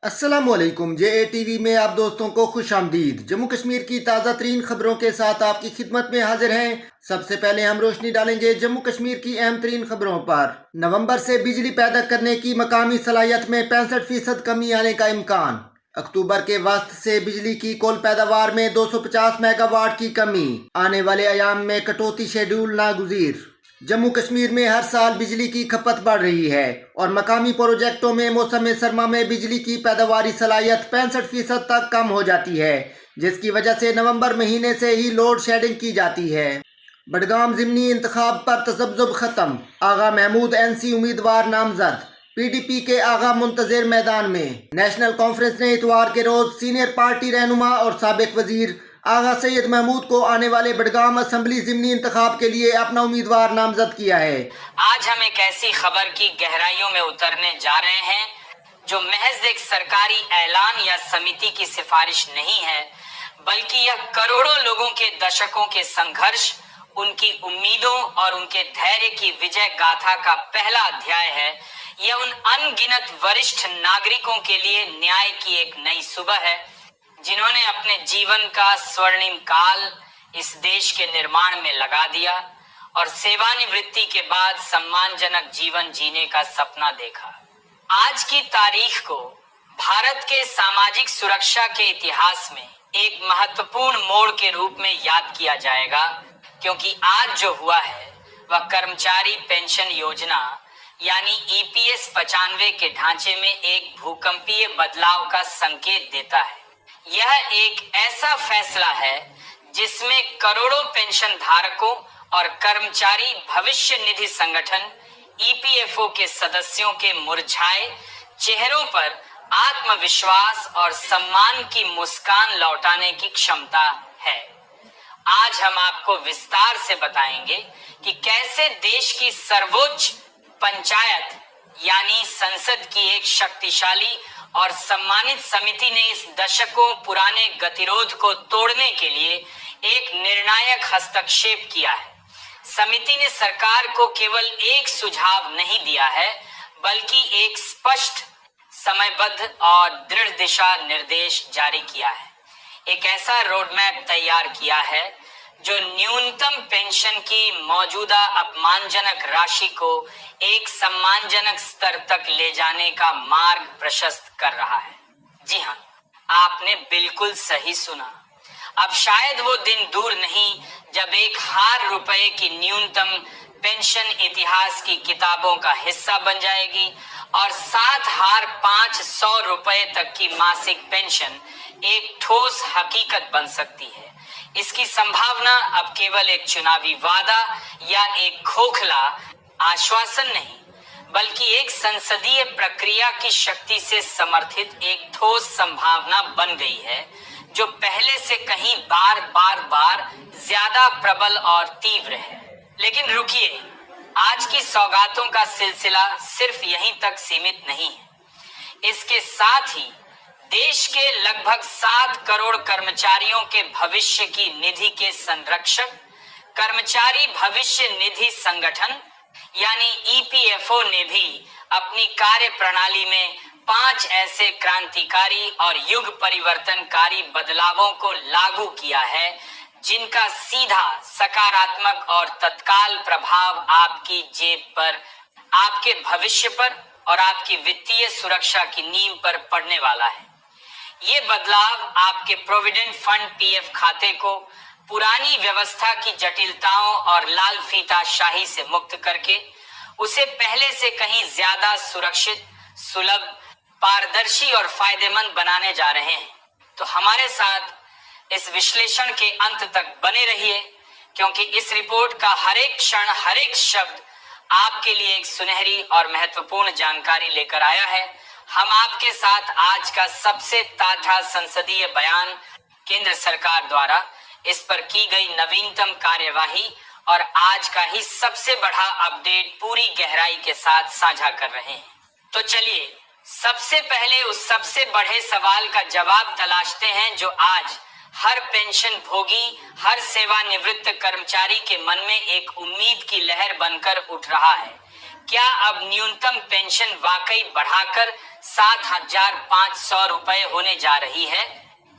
अस्सलामुअलैकुम। जे ए टीवी में आप दोस्तों को खुश आमदीद। जम्मू कश्मीर की ताज़ा तरीन खबरों के साथ आपकी खिदमत में हाजिर हैं। सबसे पहले हम रोशनी डालेंगे जम्मू कश्मीर की अहम तरीन खबरों पर। नवंबर से बिजली पैदा करने की मकामी सलाहियत में 65% कमी आने का इम्कान। अक्टूबर के वस्त से बिजली की कुल पैदावार में 250 मेगावाट की कमी। आने वाले अयाम में कटौती शेड्यूल नागुजीर। जम्मू कश्मीर में हर साल बिजली की खपत बढ़ रही है और मकामी प्रोजेक्टों में मौसम सरमा में बिजली की पैदावारी सलाहियत 65% तक कम हो जाती है, जिसकी वजह से नवंबर महीने से ही लोड शेडिंग की जाती है। बडगाम जिमनी इंतखाब पर तजब्जुब खत्म। आगा महमूद एनसी उम्मीदवार नामजद। पीडीपी के आगा मुंतजिर मैदान में। नेशनल कॉन्फ्रेंस ने इतवार के रोज सीनियर पार्टी रहनुमा और साबिक वजीर आगा सैयद महमूद को आने वाले बडगाम असम्बली जिमनी इंतखाब के लिए अपना उम्मीदवार नामजद किया है। आज हम एक ऐसी खबर की गहराइयों में उतरने जा रहे हैं जो महज एक सरकारी ऐलान या समिति की सिफारिश नहीं है, बल्कि यह करोड़ों लोगों के दशकों के संघर्ष, उनकी उम्मीदों और उनके धैर्य की विजय गाथा का पहला अध्याय है। यह उन अनगिनत वरिष्ठ नागरिकों के लिए न्याय की एक नई सुबह है, जिन्होंने अपने जीवन का स्वर्णिम काल इस देश के निर्माण में लगा दिया और सेवानिवृत्ति के बाद सम्मानजनक जीवन जीने का सपना देखा। आज की तारीख को भारत के सामाजिक सुरक्षा के इतिहास में एक महत्वपूर्ण मोड़ के रूप में याद किया जाएगा, क्योंकि आज जो हुआ है वह कर्मचारी पेंशन योजना यानी ईपीएस 95 के ढांचे में एक भूकंपीय बदलाव का संकेत देता है। यह एक ऐसा फैसला है जिसमें करोड़ों पेंशन धारकों और कर्मचारी भविष्य निधि संगठन ईपीएफओ के सदस्यों के मुरझाए चेहरों पर आत्मविश्वास और सम्मान की मुस्कान लौटाने की क्षमता है। आज हम आपको विस्तार से बताएंगे कि कैसे देश की सर्वोच्च पंचायत यानी संसद की एक शक्तिशाली और सम्मानित समिति ने इस दशकों पुराने गतिरोध को तोड़ने के लिए एक निर्णायक हस्तक्षेप किया है। समिति ने सरकार को केवल एक सुझाव नहीं दिया है, बल्कि एक स्पष्ट, समयबद्ध और दृढ़ दिशा निर्देश जारी किया है। एक ऐसा रोडमैप तैयार किया है जो न्यूनतम पेंशन की मौजूदा अपमानजनक राशि को एक सम्मानजनक स्तर तक ले जाने का मार्ग प्रशस्त कर रहा है। जी हाँ, आपने बिल्कुल सही सुना। अब शायद वो दिन दूर नहीं जब 1,000 रुपए की न्यूनतम पेंशन इतिहास की किताबों का हिस्सा बन जाएगी और 7,500 रुपए तक की मासिक पेंशन एक ठोस हकीकत बन सकती है। इसकी संभावना अब केवल एक चुनावी वादा या एक खोखला आश्वासन नहीं, बल्कि एक संसदीय प्रक्रिया की शक्ति से समर्थित एक ठोस संभावना बन गई है, जो पहले से कहीं बार ज्यादा प्रबल और तीव्र है। लेकिन रुकिए, आज की सौगातों का सिलसिला सिर्फ यहीं तक सीमित नहीं है। इसके साथ ही देश के लगभग 7 करोड़ कर्मचारियों के भविष्य की निधि के संरक्षक कर्मचारी भविष्य निधि संगठन यानी ईपीएफओ ने भी अपनी कार्य प्रणाली में 5 ऐसे क्रांतिकारी और युग परिवर्तनकारी बदलावों को लागू किया है, जिनका सीधा, सकारात्मक और तत्काल प्रभाव आपकी जेब पर, आपके भविष्य पर और आपकी वित्तीय सुरक्षा की नींव पर पड़ने वाला है। ये बदलाव आपके प्रोविडेंट फंड पीएफ खाते को पुरानी व्यवस्था की जटिलताओं और लाल फीता शाही से मुक्त करके उसे पहले से कहीं ज्यादा सुरक्षित, सुलभ, पारदर्शी और फायदेमंद बनाने जा रहे हैं। तो हमारे साथ इस विश्लेषण के अंत तक बने रहिए, क्योंकि इस रिपोर्ट का हर एक क्षण, हर एक शब्द आपके लिए एक सुनहरी और महत्वपूर्ण जानकारी लेकर आया है। हम आपके साथ आज का सबसे ताजा संसदीय बयान, केंद्र सरकार द्वारा इस पर की गई नवीनतम कार्यवाही और आज का ही सबसे बड़ा अपडेट पूरी गहराई के साथ साझा कर रहे हैं। तो चलिए सबसे पहले उस सबसे बड़े सवाल का जवाब तलाशते हैं जो आज हर पेंशन भोगी, हर सेवानिवृत्त कर्मचारी के मन में एक उम्मीद की लहर बनकर उठ रहा है। क्या अब न्यूनतम पेंशन वाकई बढ़ाकर 7,500 रुपए होने जा रही है।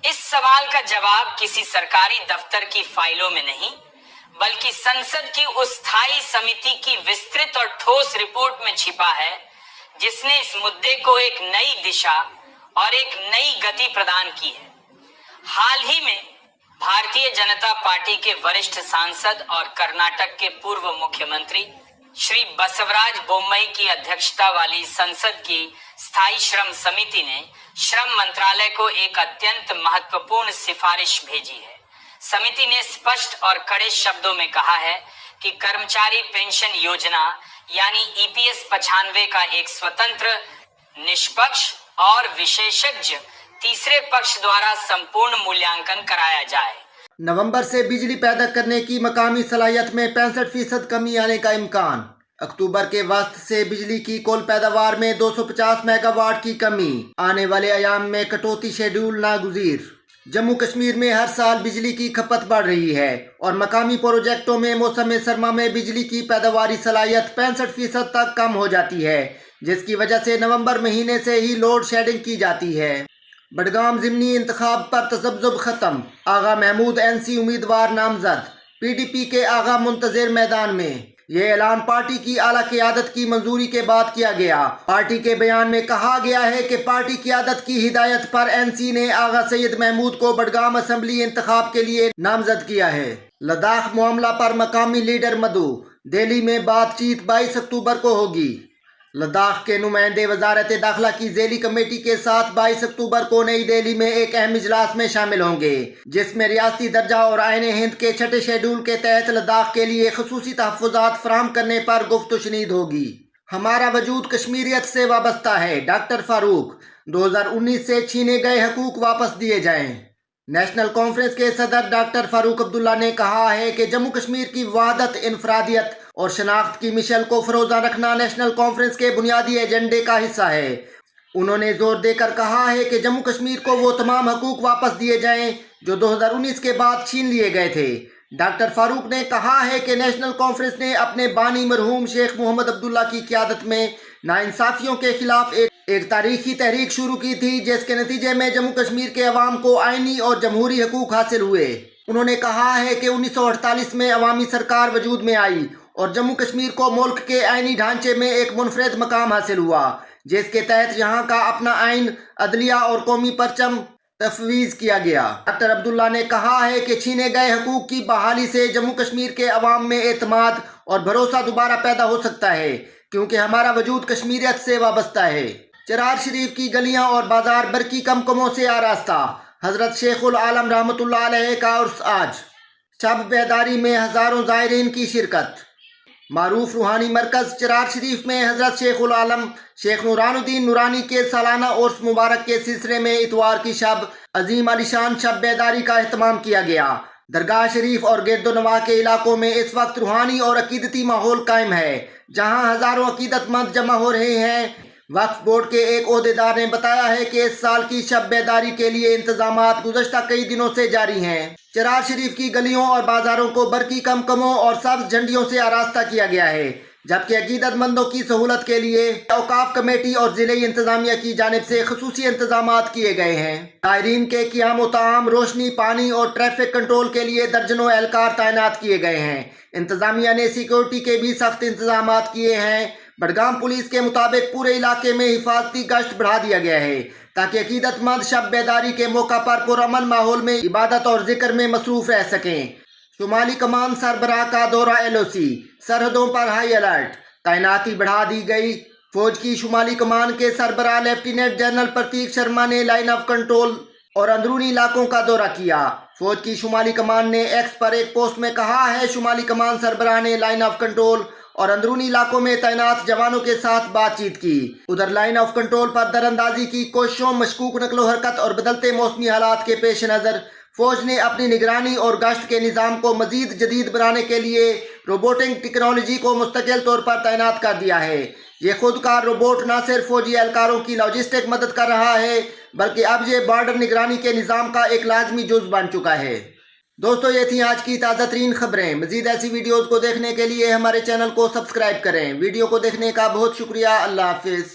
इस सवाल का जवाब किसी सरकारी दफ्तर की फाइलों में नहीं, बल्कि संसद की उस स्थायी समिति की विस्तृत और ठोस रिपोर्ट में छिपा है, जिसने इस मुद्दे को एक नई दिशा और एक नई गति प्रदान की है। हाल ही में भारतीय जनता पार्टी के वरिष्ठ सांसद और कर्नाटक के पूर्व मुख्यमंत्री श्री बसवराज बोम्मई की अध्यक्षता वाली संसद की स्थायी श्रम समिति ने श्रम मंत्रालय को एक अत्यंत महत्वपूर्ण सिफारिश भेजी है। समिति ने स्पष्ट और कड़े शब्दों में कहा है कि कर्मचारी पेंशन योजना यानी ईपीएस 95 का एक स्वतंत्र, निष्पक्ष और विशेषज्ञ तीसरे पक्ष द्वारा संपूर्ण मूल्यांकन कराया जाए। नवंबर से बिजली पैदा करने की मकामी सलाहियत में 65% कमी आने का इम्कान। अक्टूबर के वस्त से बिजली की कुल पैदावार में 250 मेगावाट की कमी। आने वाले अयाम में कटौती शेड्यूल नागुज़ीर। जम्मू कश्मीर में हर साल बिजली की खपत बढ़ रही है और मकामी प्रोजेक्टों में मौसम सरमा में बिजली की पैदावारी सलाहियत 65% तक कम हो जाती है, जिसकी वजह से नवंबर महीने से ही लोड शेडिंग की जाती है। बडगाम ज़िमनी इंतखाब पर तज़ब्ज़ुब ख़त्म। आगा महमूद एनसी उम्मीदवार नामजद। पीडीपी के आगा मुंतज़िर मैदान में। ये ऐलान पार्टी की आला क़यादत की मंजूरी के बाद किया गया। पार्टी के बयान में कहा गया है कि पार्टी क़यादत की हिदायत पर एनसी ने आगा सैयद महमूद को बडगाम असम्बली इंतखाब के लिए नामजद किया है। लद्दाख मामला पर मकामी लीडर मधु। दिल्ली में बातचीत 22 अक्टूबर को होगी। लद्दाख के नुमाइंदे वजारत दाखिला की ज़ेली कमेटी के साथ 22 अक्टूबर को नई दिल्ली में एक अहम इजलास में शामिल होंगे, जिसमें रियासती दर्जा और आईन हिंद के 6ठे शेड्यूल के तहत लद्दाख के लिए खसूसी तहफ़्फ़ुज़ात फराहम करने पर गुफ्तशनीद होगी। हमारा वजूद कश्मीरियत से वाबस्ता है। डॉक्टर फारूक। 2019 से छीने गए हकूक वापस दिए जाएं। नेशनल कॉन्फ्रेंस के सदर डॉक्टर फारूक अब्दुल्ला ने कहा है कि जम्मू कश्मीर की वहादत, इनफरादियत और शनाख्त की मिशल को फरोजा रखना नेशनल कॉन्फ्रेंस के बुनियादी एजेंडे का हिस्सा है। उन्होंने जोर देकर कहा है कि जम्मू कश्मीर को वो तमाम हकूक वापस दिए जाएं जो 2019 के बाद छीन लिए गए थे। डॉक्टर फारूक ने कहा है कि नेशनल कॉन्फ्रेंस ने अपने बानी मरहूम शेख मोहम्मद अब्दुल्ला की क़यादत में नाइंसाफियों के खिलाफ एक तारीखी तहरीक शुरू की थी, जिसके नतीजे में जम्मू कश्मीर के अवाम को आइनी और जमहूरी हकूक हासिल हुए। उन्होंने कहा है कि 1948 में अवामी सरकार वजूद में आई और जम्मू कश्मीर को मुल्क के आइनी ढांचे में एक मुनफरद मकाम हासिल हुआ, जिसके तहत यहाँ का अपना आइन, अदलिया और कौमी परचम तफवीज़ किया गया। डॉक्टर अब्दुल्ला ने कहा है कि छीने गए हकूक की बहाली से जम्मू कश्मीर के अवाम में एतमाद और भरोसा दोबारा पैदा हो सकता है, क्योंकि हमारा वजूद कश्मीरियत से वाबस्ता है। चरार शरीफ की गलियां और बाजार बरकी कमकमों से आरास्ता। हजरत शेखुल आलम रहमतुल्लाह अलैह का उर्स आज। शब बेदारी में हज़ारों ज़ायरीन की शिरकत। मारूफ रूहानी मरकज़ चरार शरीफ में हजरत शेखुल आलम शेख नूरानुद्दीन नूरानी के सालाना उर्स मुबारक के सिलसिले में इतवार की शब अजीम आलिशान शब बेदारी का एहतमाम किया गया। दरगाह शरीफ और गिरदोनवा के इलाकों में इस वक्त रूहानी और अकीदती माहौल कायम है, जहाँ हज़ारों अकीदतमंद जमा हो रहे हैं। वक्फ बोर्ड के एक ओहदेदार ने बताया है कि इस साल की शब बेदारी के लिए इंतजामात गुज़श्ता कई दिनों से जारी हैं। चरार शरीफ की गलियों और बाजारों को बरकी कमकमों और सब्ज झंडियों से आरास्ता किया गया है, जबकि अकीदतमंदों की सहूलत के लिए औकाफ कमेटी और ज़िले इंतजामिया की जानिब से खसूसी इंतजामात किए गए हैं। तायरीन के क़ियाम ताम, रोशनी, पानी और ट्रैफिक कंट्रोल के लिए दर्जनों एहलकार तैनात किए गए हैं। इंतजामिया ने सिक्योरिटी के भी सख्त इंतजामात किए हैं। बडगाम पुलिस के मुताबिक पूरे इलाके में हिफाजती गश्त बढ़ा दिया गया है, ताकि अकीदतमंद शब बेदारी के मौका पर पुरअमन माहौल में इबादत और जिक्र में मसरूफ रह सकें। शुमाली कमान सरबराह का दौरा LOC। सरहदों पर हाई अलर्ट। तैनाती बढ़ा दी गई। फौज की शुमाली कमान के सरबराह लेफ्टिनेंट जनरल प्रतीक शर्मा ने लाइन ऑफ कंट्रोल और अंदरूनी इलाकों का दौरा किया। फौज की शुमाली कमान ने एक्स पर एक पोस्ट में कहा है, शुमाली कमान सरबराह ने लाइन ऑफ कंट्रोल और अंदरूनी इलाकों में तैनात जवानों के साथ बातचीत की। उधर लाइन ऑफ कंट्रोल पर दरअंदाजी की कोशिशों, मशकूक नकलो हरकत और बदलते मौसमी हालात के पेश नज़र फौज ने अपनी निगरानी और गश्त के निज़ाम को मजीद जदीद बनाने के लिए रोबोटिक टेक्नोलॉजी को मुस्तकिल तौर पर तैनात कर दिया है। ये खुदकार रोबोट न सिर्फ फौजी एहलकारों की लॉजिस्टिक मदद कर रहा है, बल्कि अब ये बॉर्डर निगरानी के निज़ाम का एक लाजमी जुज़ बन चुका है। दोस्तों, ये थी आज की ताज़ा तरीन खबरें। मज़ीद ऐसी वीडियोज़ को देखने के लिए हमारे चैनल को सब्सक्राइब करें। वीडियो को देखने का बहुत शुक्रिया। अल्लाह हाफिज़।